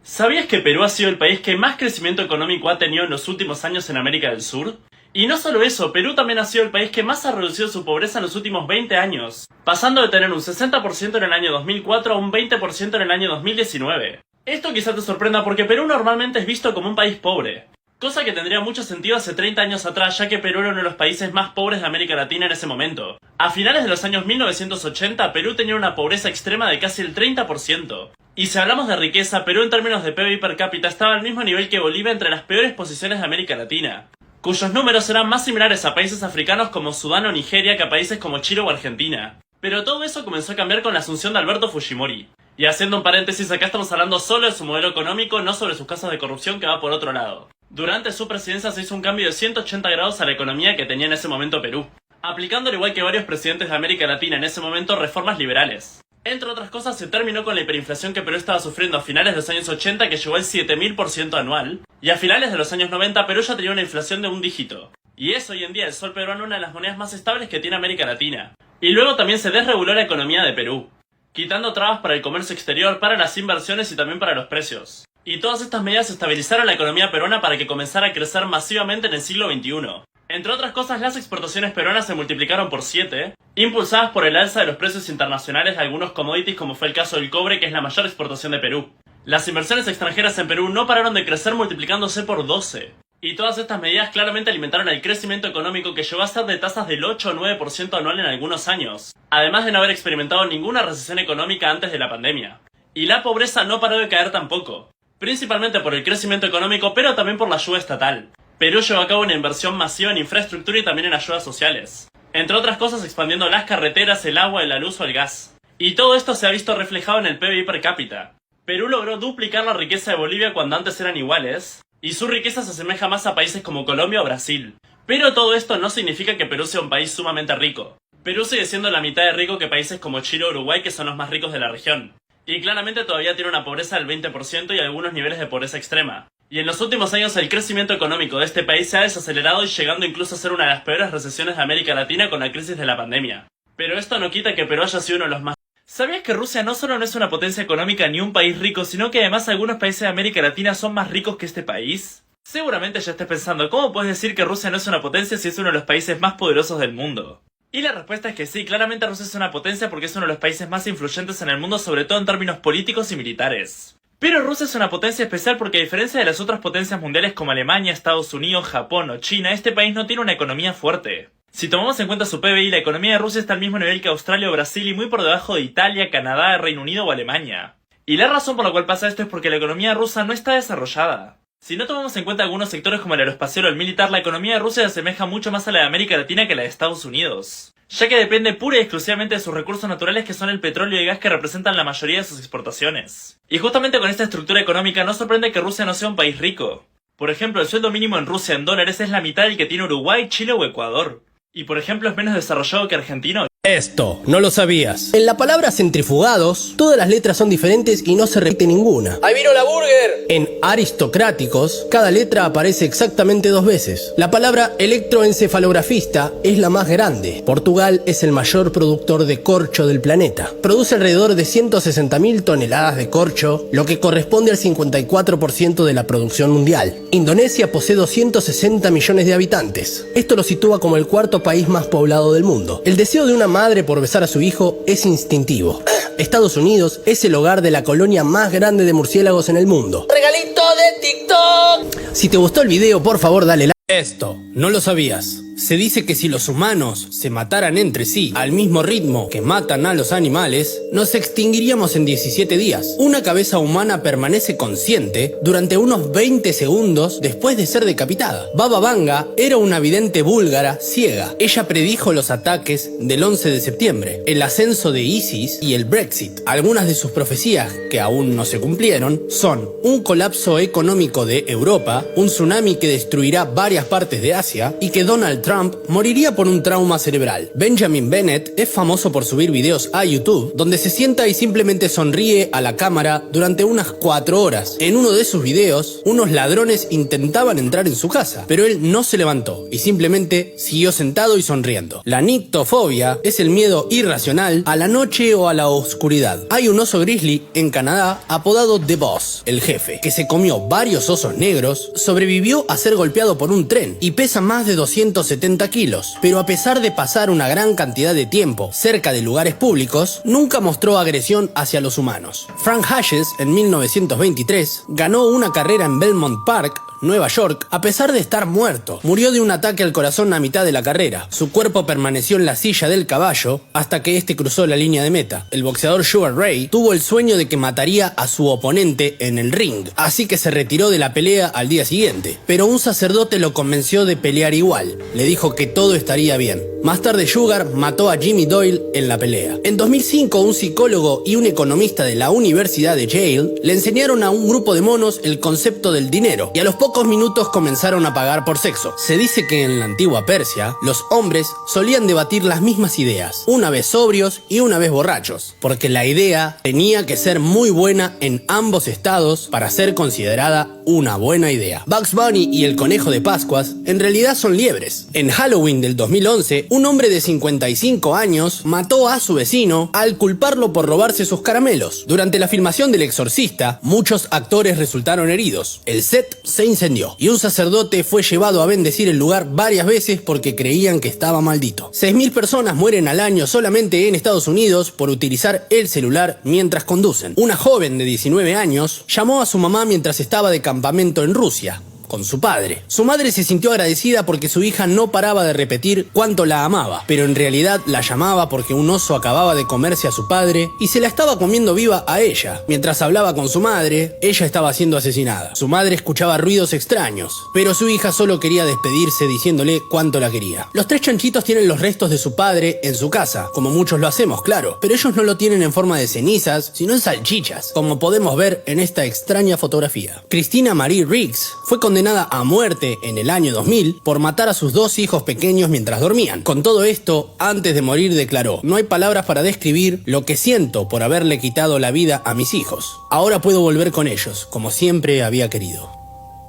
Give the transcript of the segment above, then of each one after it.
¿Sabías que Perú ha sido el país que más crecimiento económico ha tenido en los últimos años en América del Sur? Y no solo eso, Perú también ha sido el país que más ha reducido su pobreza en los últimos 20 años, pasando de tener un 60% en el año 2004 a un 20% en el año 2019. Esto quizá te sorprenda porque Perú normalmente es visto como un país pobre, cosa que tendría mucho sentido hace 30 años atrás, ya que Perú era uno de los países más pobres de América Latina en ese momento. A finales de los años 1980, Perú tenía una pobreza extrema de casi el 30%. Y si hablamos de riqueza, Perú en términos de PBI per cápita estaba al mismo nivel que Bolivia entre las peores posiciones de América Latina, cuyos números eran más similares a países africanos como Sudán o Nigeria que a países como Chile o Argentina. Pero todo eso comenzó a cambiar con la asunción de Alberto Fujimori. Y haciendo un paréntesis, acá estamos hablando solo de su modelo económico, no sobre sus casos de corrupción que va por otro lado. Durante su presidencia se hizo un cambio de 180 grados a la economía que tenía en ese momento Perú, aplicando al igual que varios presidentes de América Latina en ese momento reformas liberales. Entre otras cosas, se terminó con la hiperinflación que Perú estaba sufriendo a finales de los años 80, que llegó al 7000% anual, y a finales de los años 90 Perú ya tenía una inflación de un dígito. Y es hoy en día el sol peruano una de las monedas más estables que tiene América Latina. Y luego también se desreguló la economía de Perú, quitando trabas para el comercio exterior, para las inversiones y también para los precios. Y todas estas medidas estabilizaron la economía peruana para que comenzara a crecer masivamente en el siglo XXI. Entre otras cosas, las exportaciones peruanas se multiplicaron por 7, impulsadas por el alza de los precios internacionales de algunos commodities, como fue el caso del cobre, que es la mayor exportación de Perú. Las inversiones extranjeras en Perú no pararon de crecer, multiplicándose por 12. Y todas estas medidas claramente alimentaron el crecimiento económico, que llegó a ser de tasas del 8 o 9% anual en algunos años, además de no haber experimentado ninguna recesión económica antes de la pandemia. Y la pobreza no paró de caer tampoco, principalmente por el crecimiento económico, pero también por la ayuda estatal. Perú llevó a cabo una inversión masiva en infraestructura y también en ayudas sociales, entre otras cosas expandiendo las carreteras, el agua, la luz o el gas. Y todo esto se ha visto reflejado en el PBI per cápita. Perú logró duplicar la riqueza de Bolivia cuando antes eran iguales, y su riqueza se asemeja más a países como Colombia o Brasil. Pero todo esto no significa que Perú sea un país sumamente rico. Perú sigue siendo la mitad de rico que países como Chile o Uruguay, que son los más ricos de la región. Y claramente todavía tiene una pobreza del 20% y algunos niveles de pobreza extrema. Y en los últimos años el crecimiento económico de este país se ha desacelerado y llegando incluso a ser una de las peores recesiones de América Latina con la crisis de la pandemia. Pero esto no quita que Perú haya sido uno de los más... ¿Sabías que Rusia no solo no es una potencia económica ni un país rico, sino que además algunos países de América Latina son más ricos que este país? Seguramente ya estés pensando, ¿cómo puedes decir que Rusia no es una potencia si es uno de los países más poderosos del mundo? Y la respuesta es que sí, claramente Rusia es una potencia porque es uno de los países más influyentes en el mundo, sobre todo en términos políticos y militares. Pero Rusia es una potencia especial porque a diferencia de las otras potencias mundiales como Alemania, Estados Unidos, Japón o China, este país no tiene una economía fuerte. Si tomamos en cuenta su PBI, la economía de Rusia está al mismo nivel que Australia o Brasil y muy por debajo de Italia, Canadá, Reino Unido o Alemania. Y la razón por la cual pasa esto es porque la economía rusa no está desarrollada. Si no tomamos en cuenta algunos sectores como el aeroespacial o el militar, la economía de Rusia se asemeja mucho más a la de América Latina que a la de Estados Unidos, ya que depende pura y exclusivamente de sus recursos naturales, que son el petróleo y gas, que representan la mayoría de sus exportaciones. Y justamente con esta estructura económica no sorprende que Rusia no sea un país rico. Por ejemplo, el sueldo mínimo en Rusia en dólares es la mitad del que tiene Uruguay, Chile o Ecuador. Y por ejemplo es menos desarrollado que Argentina. Esto, no lo sabías. En la palabra centrifugados, todas las letras son diferentes y no se repite ninguna. ¡Ahí vino la burger! En aristocráticos, cada letra aparece exactamente 2 veces. La palabra electroencefalografista es la más grande. Portugal es el mayor productor de corcho del planeta. Produce alrededor de 160.000 toneladas de corcho, lo que corresponde al 54% de la producción mundial. Indonesia posee 260 millones de habitantes. Esto lo sitúa como el 4º país más poblado del mundo. El deseo de una madre por besar a su hijo es instintivo. Estados Unidos es el hogar de la colonia más grande de murciélagos en el mundo. ¡Regalito de TikTok! Si te gustó el video, por favor dale like. Esto, no lo sabías. Se dice que si los humanos se mataran entre sí al mismo ritmo que matan a los animales, nos extinguiríamos en 17 días. Una cabeza humana permanece consciente durante unos 20 segundos después de ser decapitada. Baba Vanga era una vidente búlgara ciega. Ella predijo los ataques del 11 de septiembre, el ascenso de ISIS y el Brexit. Algunas de sus profecías, que aún no se cumplieron, son un colapso económico de Europa, un tsunami que destruirá varias varias partes de Asia y que Donald Trump moriría por un trauma cerebral. Benjamin Bennett es famoso por subir videos a YouTube donde se sienta y simplemente sonríe a la cámara durante unas 4 horas. En uno de sus videos, unos ladrones intentaban entrar en su casa, pero él no se levantó y simplemente siguió sentado y sonriendo. La nictofobia es el miedo irracional a la noche o a la oscuridad. Hay un oso grizzly en Canadá apodado The Boss, el jefe, que se comió varios osos negros, sobrevivió a ser golpeado por un tren y pesa más de 270 kilos, pero a pesar de pasar una gran cantidad de tiempo cerca de lugares públicos, nunca mostró agresión hacia los humanos. Frank Hayes, en 1923, ganó una carrera en Belmont Park, Nueva York, a pesar de estar muerto. Murió de un ataque al corazón a mitad de la carrera. Su cuerpo permaneció en la silla del caballo hasta que este cruzó la línea de meta. El boxeador Sugar Ray tuvo el sueño de que mataría a su oponente en el ring, así que se retiró de la pelea al día siguiente. Pero un sacerdote lo convenció de pelear igual. Le dijo que todo estaría bien. Más tarde Sugar mató a Jimmy Doyle en la pelea. En 2005, un psicólogo y un economista de la Universidad de Yale le enseñaron a un grupo de monos el concepto del dinero y a los pocos minutos comenzaron a pagar por sexo. Se dice que en la antigua Persia, los hombres solían debatir las mismas ideas, una vez sobrios y una vez borrachos, porque la idea tenía que ser muy buena en ambos estados para ser considerada una buena idea. Bugs Bunny y el conejo de Pascuas en realidad son liebres. En Halloween del 2011, un hombre de 55 años mató a su vecino al culparlo por robarse sus caramelos. Durante la filmación del Exorcista, muchos actores resultaron heridos. El set se incendió y un sacerdote fue llevado a bendecir el lugar varias veces porque creían que estaba maldito. 6.000 personas mueren al año solamente en Estados Unidos por utilizar el celular mientras conducen. Una joven de 19 años llamó a su mamá mientras estaba de campamento en Rusia con su padre. Su madre se sintió agradecida porque su hija no paraba de repetir cuánto la amaba, pero en realidad la llamaba porque un oso acababa de comerse a su padre y se la estaba comiendo viva a ella. Mientras hablaba con su madre, ella estaba siendo asesinada. Su madre escuchaba ruidos extraños, pero su hija solo quería despedirse diciéndole cuánto la quería. Los 3 chanchitos tienen los restos de su padre en su casa, como muchos lo hacemos, claro, pero ellos no lo tienen en forma de cenizas, sino en salchichas, como podemos ver en esta extraña fotografía. Christina Marie Riggs fue condenada a muerte en el año 2000 por matar a sus 2 hijos pequeños mientras dormían. Con todo esto, antes de morir declaró: "No hay palabras para describir lo que siento por haberle quitado la vida a mis hijos. Ahora puedo volver con ellos, como siempre había querido".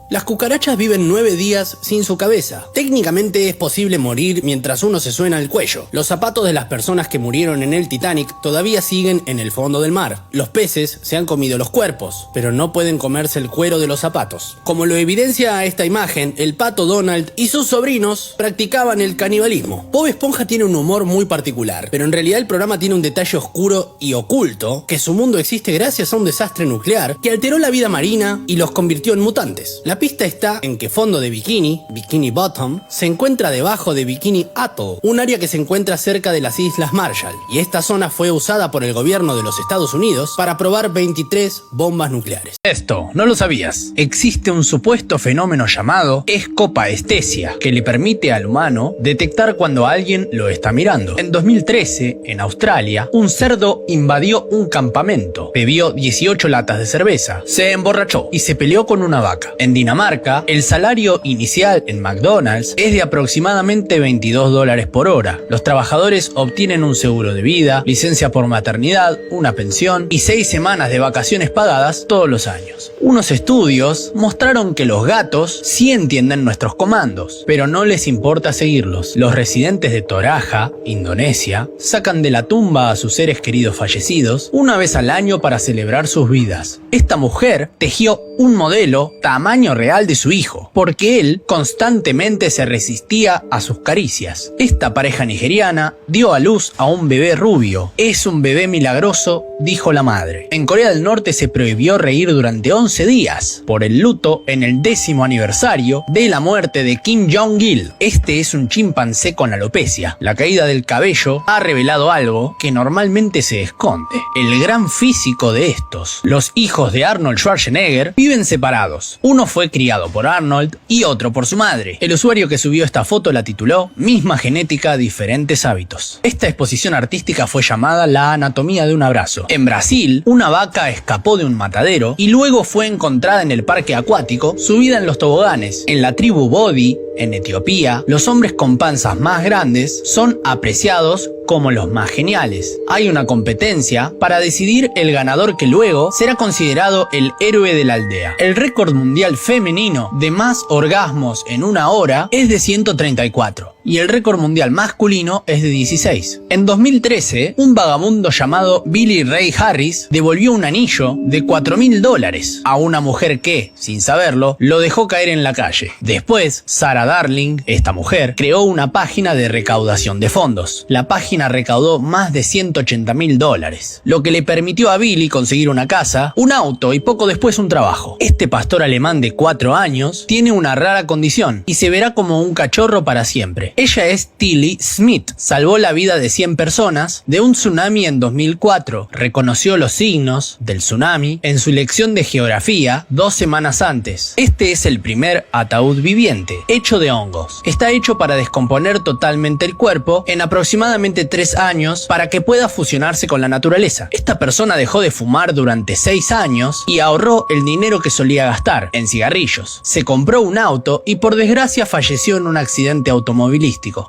Las cucarachas viven 9 días sin su cabeza. Técnicamente es posible morir mientras uno se suena el cuello. Los zapatos de las personas que murieron en el Titanic todavía siguen en el fondo del mar. Los peces se han comido los cuerpos, pero no pueden comerse el cuero de los zapatos. Como lo evidencia esta imagen, el pato Donald y sus sobrinos practicaban el canibalismo. Bob Esponja tiene un humor muy particular, pero en realidad el programa tiene un detalle oscuro y oculto, que su mundo existe gracias a un desastre nuclear que alteró la vida marina y los convirtió en mutantes. La pista está en que fondo de Bikini, Bikini Bottom, se encuentra debajo de Bikini Atoll, un área que se encuentra cerca de las Islas Marshall, y esta zona fue usada por el gobierno de los Estados Unidos para probar 23 bombas nucleares. Esto, ¿no lo sabías? Existe un supuesto fenómeno llamado escopaestesia, que le permite al humano detectar cuando alguien lo está mirando. En 2013, en Australia, un cerdo invadió un campamento, bebió 18 latas de cerveza, se emborrachó y se peleó con una vaca. En Dinamarca, el salario inicial en McDonald's es de aproximadamente $22 por hora. Los trabajadores obtienen un seguro de vida, licencia por maternidad, una pensión y 6 semanas de vacaciones pagadas todos los años. Unos estudios mostraron que los gatos sí entienden nuestros comandos, pero no les importa seguirlos. Los residentes de Toraja, Indonesia, sacan de la tumba a sus seres queridos fallecidos una vez al año para celebrar sus vidas. Esta mujer tejió un modelo tamaño real de su hijo, porque él constantemente se resistía a sus caricias. Esta pareja nigeriana dio a luz a un bebé rubio. Es un bebé milagroso, dijo la madre. En Corea del Norte se prohibió reír durante 11 días por el luto en el 10º aniversario de la muerte de Kim Jong-il. Este es un chimpancé con alopecia. La caída del cabello ha revelado algo que normalmente se esconde: el gran físico de estos. Los hijos de Arnold Schwarzenegger viven separados. Uno fue fue criado por Arnold y otro por su madre. El usuario que subió esta foto la tituló "Misma genética, diferentes hábitos". Esta exposición artística fue llamada La anatomía de un abrazo. En Brasil, una vaca escapó de un matadero y luego fue encontrada en el parque acuático, subida en los toboganes. En la tribu Bodi, en Etiopía, los hombres con panzas más grandes son apreciados como los más geniales. Hay una competencia para decidir el ganador que luego será considerado el héroe de la aldea. El récord mundial femenino de más orgasmos en una hora es de 134 y el récord mundial masculino es de 16. En 2013, un vagabundo llamado Billy Ray Harris devolvió un anillo de $4.000 a una mujer que, sin saberlo, lo dejó caer en la calle. Después, Sarah Darling, esta mujer, creó una página de recaudación de fondos. La página recaudó más de $180.000, lo que le permitió a Billy conseguir una casa, un auto y poco después un trabajo. Este pastor alemán de 4 años tiene una rara condición y se verá como un cachorro para siempre. Ella es Tilly Smith, salvó la vida de 100 personas de un tsunami en 2004, reconoció los signos del tsunami en su lección de geografía 2 semanas antes. Este es el primer ataúd viviente, hecho de hongos. Está hecho para descomponer totalmente el cuerpo en aproximadamente 3 años para que pueda fusionarse con la naturaleza. Esta persona dejó de fumar durante 6 años y ahorró el dinero que solía gastar en cigarrillos. Se compró un auto y por desgracia falleció en un accidente automovilístico.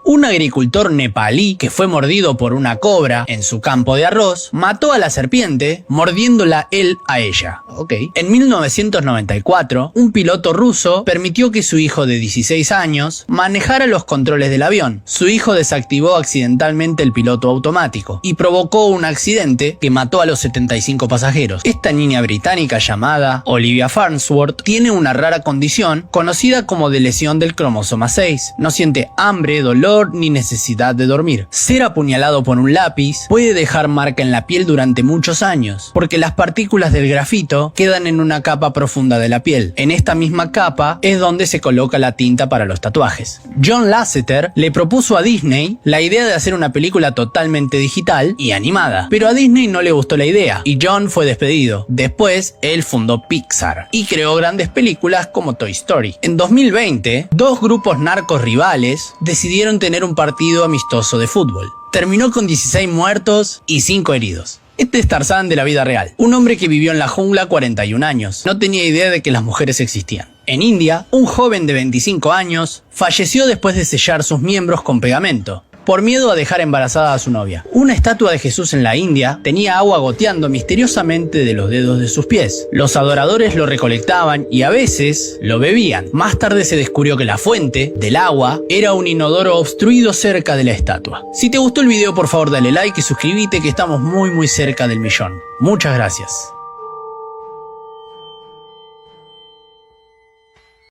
Un agricultor nepalí que fue mordido por una cobra en su campo de arroz mató a la serpiente mordiéndola él a ella. En 1994, un piloto ruso permitió que su hijo de 16 años manejara los controles del avión. Su hijo desactivó accidentalmente el piloto automático y provocó un accidente que mató a los 75 pasajeros. Esta niña británica llamada Olivia Farnsworth tiene una rara condición conocida como de lesión del cromosoma 6. No siente hambre, dolor ni necesidad de dormir. Ser apuñalado por un lápiz puede dejar marca en la piel durante muchos años, porque las partículas del grafito quedan en una capa profunda de la piel. En esta misma capa es donde se coloca la tinta para los tatuajes. John Lasseter le propuso a Disney la idea de hacer una película totalmente digital y animada, pero a Disney no le gustó la idea y John fue despedido. Después, él fundó Pixar y creó grandes películas como Toy Story. En 2020, 2 grupos narcos rivales decidieron tener un partido amistoso de fútbol. Terminó con 16 muertos y 5 heridos. Este es Tarzán de la vida real, un hombre que vivió en la jungla 41 años. No tenía idea de que las mujeres existían. En India, un joven de 25 años falleció después de sellar sus miembros con pegamento, por miedo a dejar embarazada a su novia. Una estatua de Jesús en la India tenía agua goteando misteriosamente de los dedos de sus pies. Los adoradores lo recolectaban y a veces lo bebían. Más tarde se descubrió que la fuente del agua era un inodoro obstruido cerca de la estatua. Si te gustó el video, por favor dale like y suscríbete, que estamos muy cerca del 1.000.000. Muchas gracias.